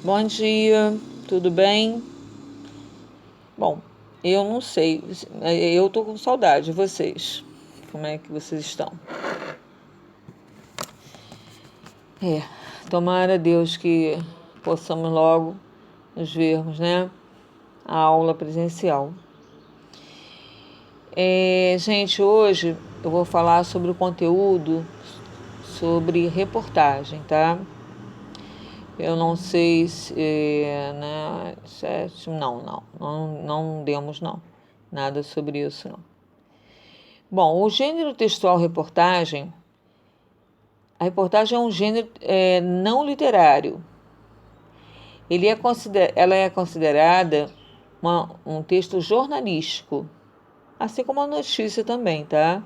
Bom dia, tudo bem? Bom, eu não sei, eu tô com saudade de vocês. Como é que vocês estão? É, tomara Deus que possamos logo nos vermos, né? A aula presencial. Gente, hoje eu vou falar sobre o conteúdo sobre reportagem, tá? Eu não sei se, né, não demos não, nada sobre isso não. Bom, o gênero textual reportagem, a reportagem é um gênero não literário. Ela é considerada um texto jornalístico, assim como a notícia também, tá?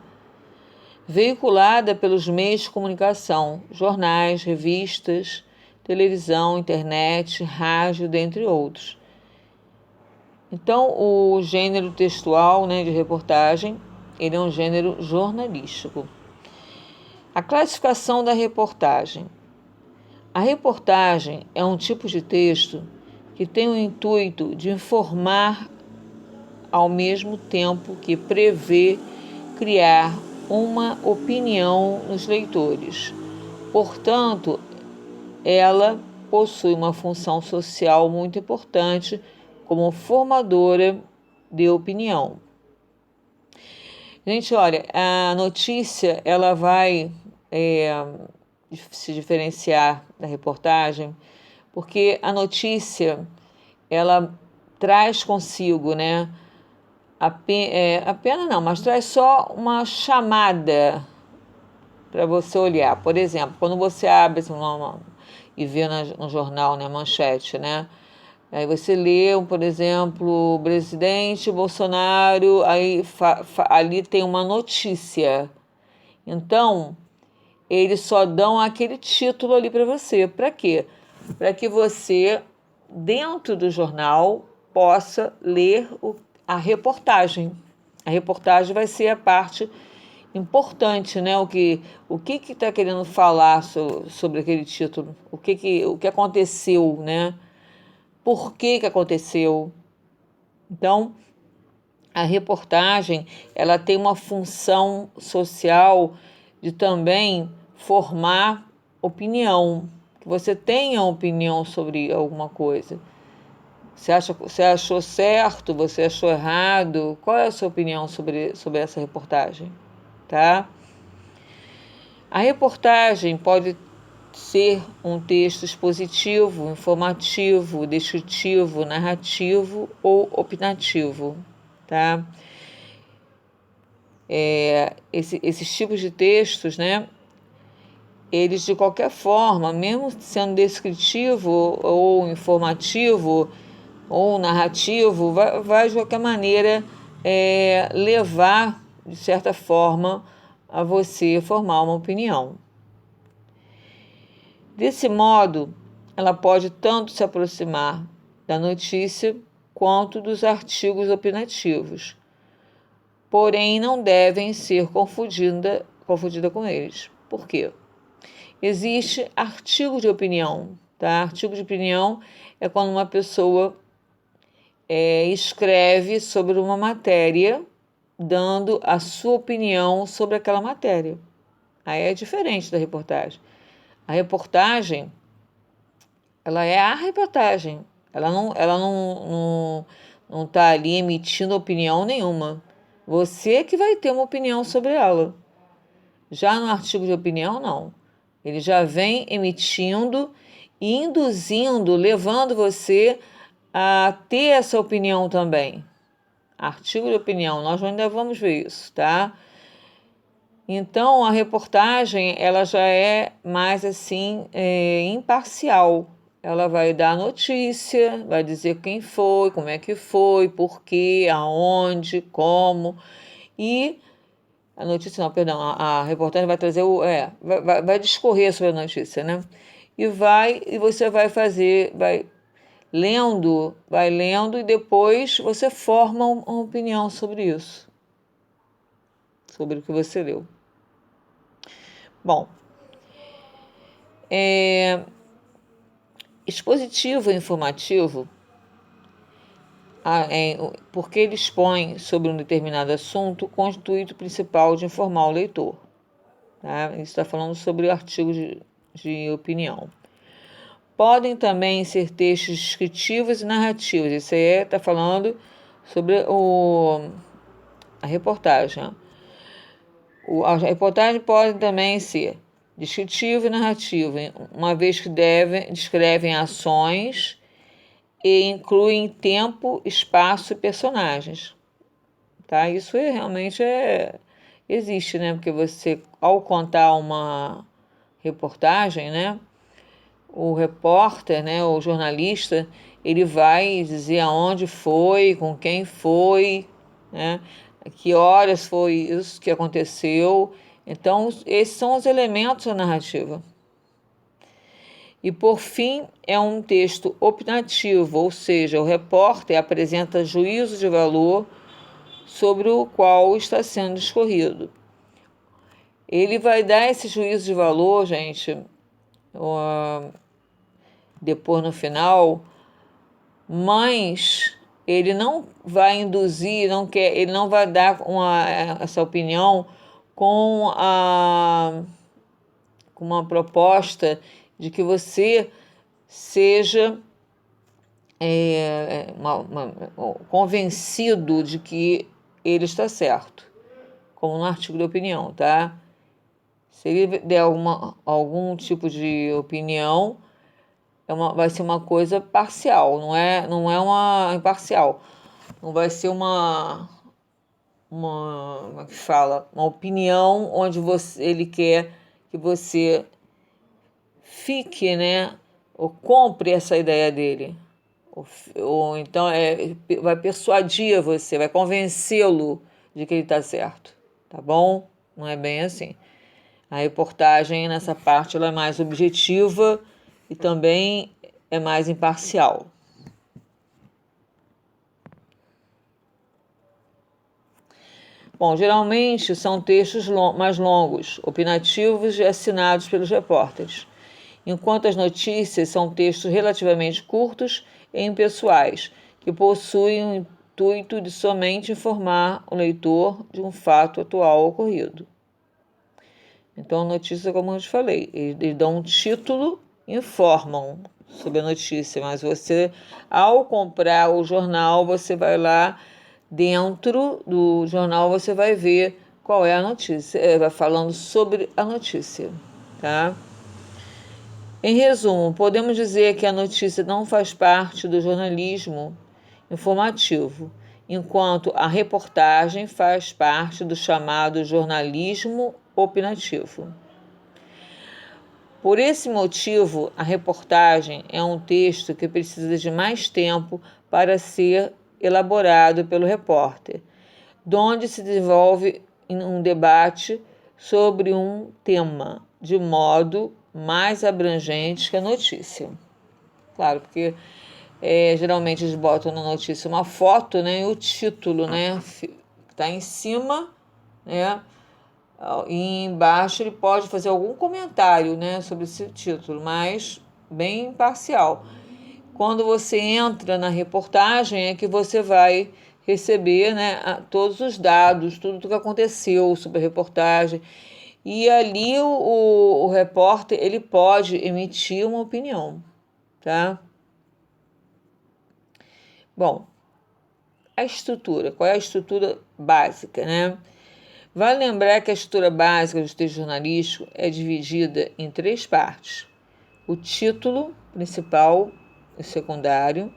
Veiculada pelos meios de comunicação, jornais, revistas, televisão, internet, rádio, dentre outros. Então, o gênero textual, né, de reportagem, ele é um gênero jornalístico. A classificação da reportagem. A reportagem é um tipo de texto que tem o intuito de informar ao mesmo tempo que prevê criar uma opinião nos leitores. Portanto, ela possui uma função social muito importante como formadora de opinião. Gente, olha, a notícia ela vai se diferenciar da reportagem, porque a notícia ela traz consigo, né? Apenas não, mas traz só uma chamada para você olhar. Por exemplo, quando você abre assim, e vê no jornal, né, manchete, né? Aí você lê, por exemplo, o presidente Bolsonaro, aí ali tem uma notícia. Então, eles só dão aquele título ali para você. Para quê? Para que você, dentro do jornal, possa ler a reportagem. A reportagem vai ser a parte importante, né? O que está querendo falar sobre aquele título? O que aconteceu, né? Por que aconteceu? Então, a reportagem ela tem uma função social de também formar opinião, que você tenha opinião sobre alguma coisa. Você achou certo? Você achou errado? Qual é a sua opinião sobre essa reportagem? Tá? A reportagem pode ser um texto expositivo, informativo, descritivo, narrativo ou opinativo, tá? Esses tipos de textos, né? Eles, de qualquer forma, mesmo sendo descritivo ou informativo ou narrativo, vai de qualquer maneira levar, de certa forma, a você formar uma opinião. Desse modo, ela pode tanto se aproximar da notícia quanto dos artigos opinativos, porém não devem ser confundida com eles. Por quê? Existe artigo de opinião, tá? Artigo de opinião é quando uma pessoa escreve sobre uma matéria, dando a sua opinião sobre aquela matéria. Aí é diferente da reportagem. A reportagem, ela é a reportagem. Ela não tá ali emitindo opinião nenhuma. Você que vai ter uma opinião sobre ela. Já no artigo de opinião, não. Ele já vem emitindo e induzindo, levando você a ter essa opinião também. Artigo de opinião, nós ainda vamos ver isso, tá? Então, a reportagem, ela já é mais assim, imparcial. Ela vai dar a notícia, vai dizer quem foi, como é que foi, por quê, aonde, como. E a notícia, não, perdão, a reportagem vai trazer vai discorrer sobre a notícia, né? E você vai lendo e depois você forma uma opinião sobre isso, sobre o que você leu. Bom, expositivo e informativo, porque ele expõe sobre um determinado assunto com o intuito principal de informar o leitor. Tá? Isso está falando sobre artigos de opinião. Podem também ser textos descritivos e narrativos. Isso aí está falando sobre a reportagem. A reportagem pode também ser descritiva e narrativa, uma vez que descrevem ações e incluem tempo, espaço e personagens. Tá? Isso realmente existe, né? Porque você, ao contar uma reportagem, né? O repórter, né? O jornalista, ele vai dizer aonde foi, com quem foi, né? Que horas foi isso que aconteceu. Então, esses são os elementos da narrativa. E, por fim, é um texto opinativo, ou seja, o repórter apresenta juízo de valor sobre o qual está sendo discorrido. Ele vai dar esse juízo de valor, gente, depois no final, mas ele não vai induzir, ele não vai dar essa opinião com uma proposta de que você seja convencido de que ele está certo, como no artigo de opinião, tá? Se ele der algum tipo de opinião, vai ser uma coisa parcial, não é uma imparcial. Não vai ser como é que fala? Uma opinião onde ele quer que você fique, né? Ou compre essa ideia dele. Ou então vai persuadir você, vai convencê-lo de que ele está certo. Tá bom? Não é bem assim. A reportagem, nessa parte, ela é mais objetiva e também é mais imparcial. Bom, geralmente são textos mais longos, opinativos e assinados pelos repórteres, enquanto as notícias são textos relativamente curtos e impessoais, que possuem o intuito de somente informar o leitor de um fato atual ocorrido. Então, notícia, como eu te falei, eles dão um título, informam sobre a notícia, mas você, ao comprar o jornal, você vai lá dentro do jornal, você vai ver qual é a notícia, vai falando sobre a notícia, tá? Em resumo, podemos dizer que a notícia não faz parte do jornalismo informativo, enquanto a reportagem faz parte do chamado jornalismo opinativo. Por esse motivo, a reportagem é um texto que precisa de mais tempo para ser elaborado pelo repórter, donde se desenvolve um debate sobre um tema de modo mais abrangente que a notícia. Claro, porque geralmente eles botam na notícia uma foto, né, e o título, né, está em cima, né, e embaixo ele pode fazer algum comentário, né, sobre esse título, mas bem imparcial. Quando você entra na reportagem é que você vai receber, né, todos os dados, tudo o que aconteceu sobre a reportagem. E ali o repórter ele pode emitir uma opinião, tá? Bom, a estrutura, qual é a estrutura básica, né? Vale lembrar que a estrutura básica do texto jornalístico é dividida em 3 partes: o título principal e secundário.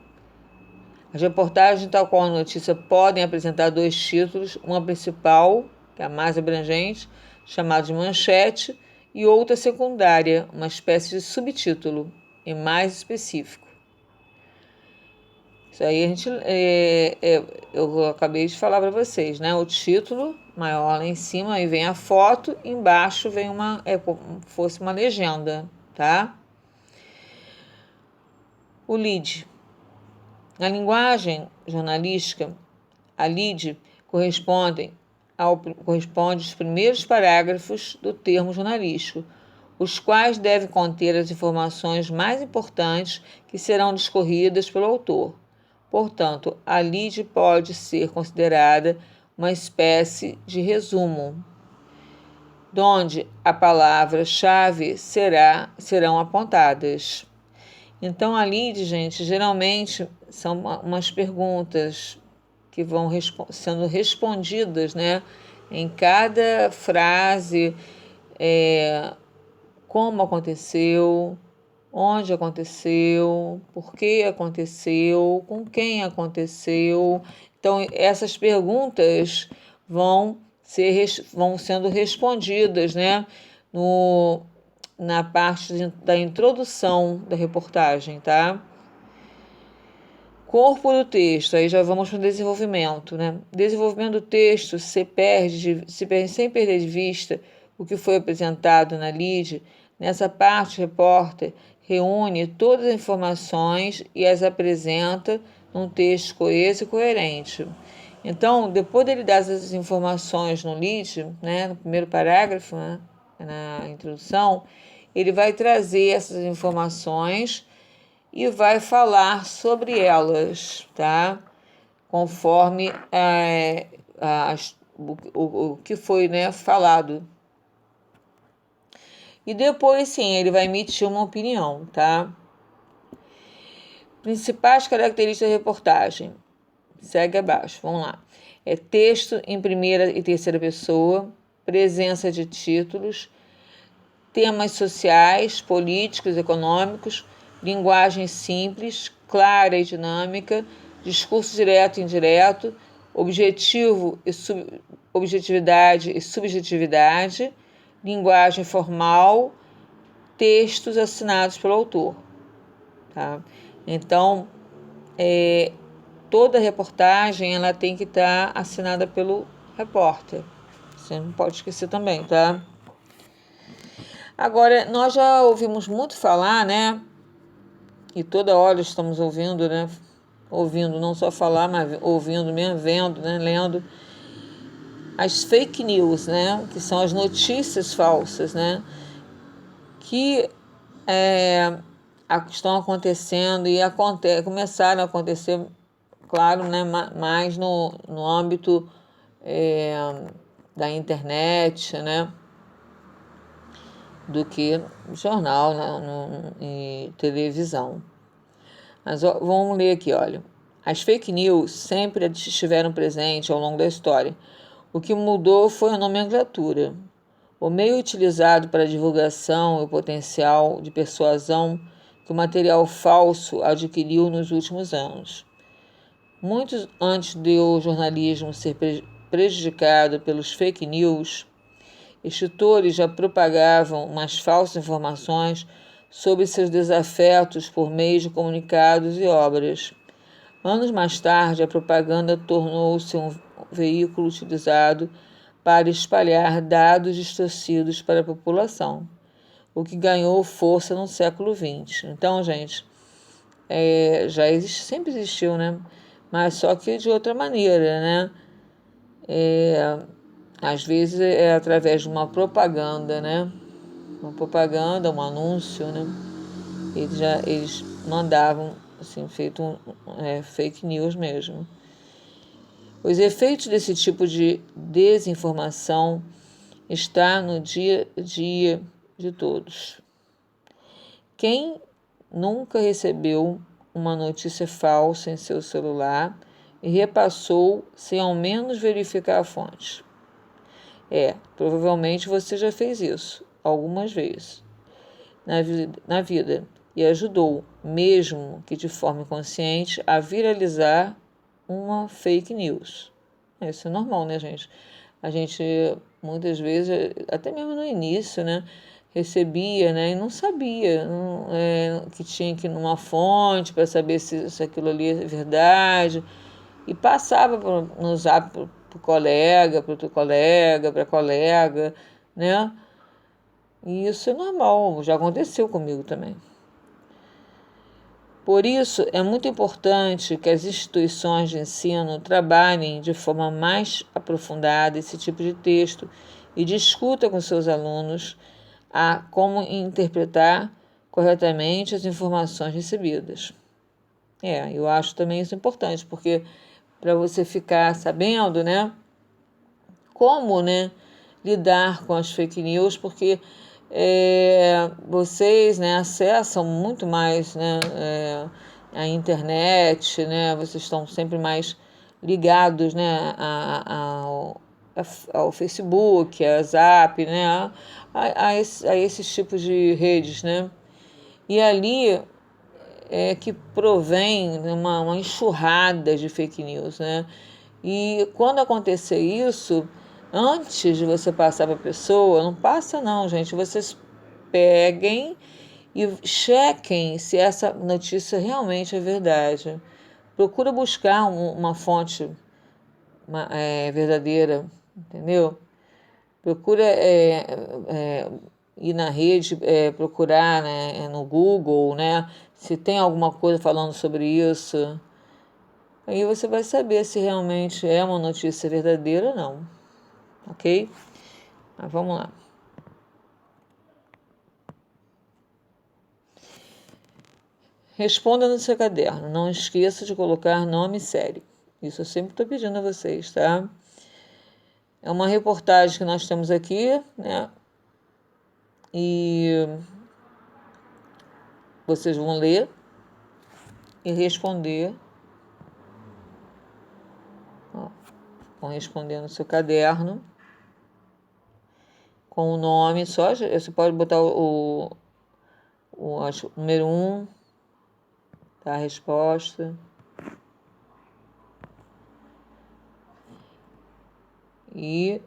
As reportagens, tal qual a notícia, podem apresentar 2 títulos, uma principal, que é a mais abrangente, chamada de manchete, e outra secundária, uma espécie de subtítulo e mais específico. Isso aí eu acabei de falar para vocês, né? O título maior lá em cima, aí vem a foto, embaixo vem como fosse uma legenda, tá? O lead. Na linguagem jornalística, a lead corresponde aos primeiros parágrafos do termo jornalístico, os quais devem conter as informações mais importantes que serão discorridas pelo autor. Portanto, a lide pode ser considerada uma espécie de resumo, onde a palavra-chave serão apontadas. Então, a lide, gente, geralmente são umas perguntas que vão sendo respondidas, né, em cada frase, como aconteceu, onde aconteceu, por que aconteceu, com quem aconteceu. Então, essas perguntas vão sendo respondidas, né, na parte da introdução da reportagem, tá? Corpo do texto, aí já vamos para o desenvolvimento, né? Desenvolvimento do texto se perde sem perder de vista o que foi apresentado na lide. Nessa parte, o repórter reúne todas as informações e as apresenta num texto coeso e coerente. Então, depois dele dar essas informações no lide, né, no primeiro parágrafo, né, na introdução, ele vai trazer essas informações e vai falar sobre elas, tá? Conforme o que foi, né, falado. E depois, sim, ele vai emitir uma opinião, tá? Principais características da reportagem. Segue abaixo, vamos lá. Texto em primeira e terceira pessoa, presença de títulos, temas sociais, políticos, econômicos, linguagem simples, clara e dinâmica, discurso direto e indireto, objetividade e subjetividade, linguagem formal, textos assinados pelo autor. Tá? Então, toda reportagem ela tem que estar assinada pelo repórter. Você não pode esquecer também, tá? Agora, nós já ouvimos muito falar, né? E toda hora estamos ouvindo, né? Ouvindo, não só falar, mas ouvindo mesmo, vendo, né? Lendo. As fake news, né? Que são as notícias falsas, né? Que estão acontecendo e começaram a acontecer, claro, né? Mais no âmbito da internet, né? Do que jornal, né, e televisão. Mas vamos ler aqui, olha. As fake news sempre estiveram presentes ao longo da história. O que mudou foi a nomenclatura. O meio utilizado para a divulgação e o potencial de persuasão que o material falso adquiriu nos últimos anos. Muito antes do jornalismo ser prejudicado pelos fake news, escritores já propagavam umas falsas informações sobre seus desafetos por meio de comunicados e obras. Anos mais tarde, a propaganda tornou-se um veículo utilizado para espalhar dados distorcidos para a população, o que ganhou força no século XX. Então, gente, sempre existiu, né? Mas só que de outra maneira, né? Às vezes é através de uma propaganda, né? Uma propaganda, um anúncio, né? Eles mandavam, assim, feito fake news mesmo. Os efeitos desse tipo de desinformação estão no dia a dia de todos. Quem nunca recebeu uma notícia falsa em seu celular e repassou sem ao menos verificar a fonte? Provavelmente você já fez isso algumas vezes na vida e ajudou, mesmo que de forma inconsciente, a viralizar uma fake news. Isso é normal, né, gente? A gente, muitas vezes, até mesmo no início, né, recebia, né, e não sabia que tinha que ir numa fonte para saber se aquilo ali é verdade, e passava no zap para o colega, para outro colega, para a colega, né? E isso é normal, já aconteceu comigo também. Por isso, é muito importante que as instituições de ensino trabalhem de forma mais aprofundada esse tipo de texto e discuta com seus alunos a como interpretar corretamente as informações recebidas. Eu acho também isso importante, porque para você ficar sabendo, né, como, né, lidar com as fake news, porque vocês, né, acessam muito mais, né, a internet, né, vocês estão sempre mais ligados, né, ao Facebook, a Zap, né, a esses tipos de redes, né, e ali que provém uma enxurrada de fake news, né? E quando acontecer isso, antes de você passar para a pessoa, não passa não, gente, vocês peguem e chequem se essa notícia realmente é verdade. Procura buscar uma fonte verdadeira, entendeu? Procura ir na rede, procurar, né, no Google, né, se tem alguma coisa falando sobre isso. Aí você vai saber se realmente é uma notícia verdadeira ou não, ok? Mas vamos lá. Responda no seu caderno. Não esqueça de colocar nome e série. Isso eu sempre estou pedindo a vocês, tá? É uma reportagem que nós temos aqui, né? E vocês vão ler e responder. Ó, vão responder no seu caderno com o nome só. Você pode botar o número 1, tá? A resposta. E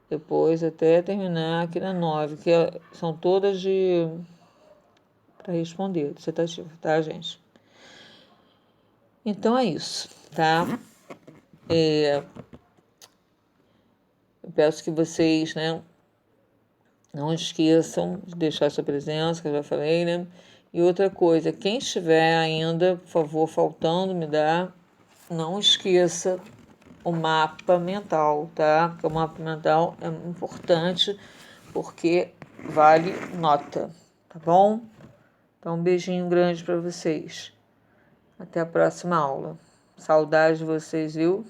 depois até terminar aqui na 9, que são todas para responder, dissertativa, tá, gente? Então é isso, tá? Eu peço que vocês, né, não esqueçam de deixar sua presença, que eu já falei, né? E outra coisa, quem estiver ainda, por favor, faltando, me dá, não esqueça o mapa mental, tá? Porque o mapa mental é importante, porque vale nota, tá bom? Então, um beijinho grande para vocês. Até a próxima aula. Saudade de vocês, viu?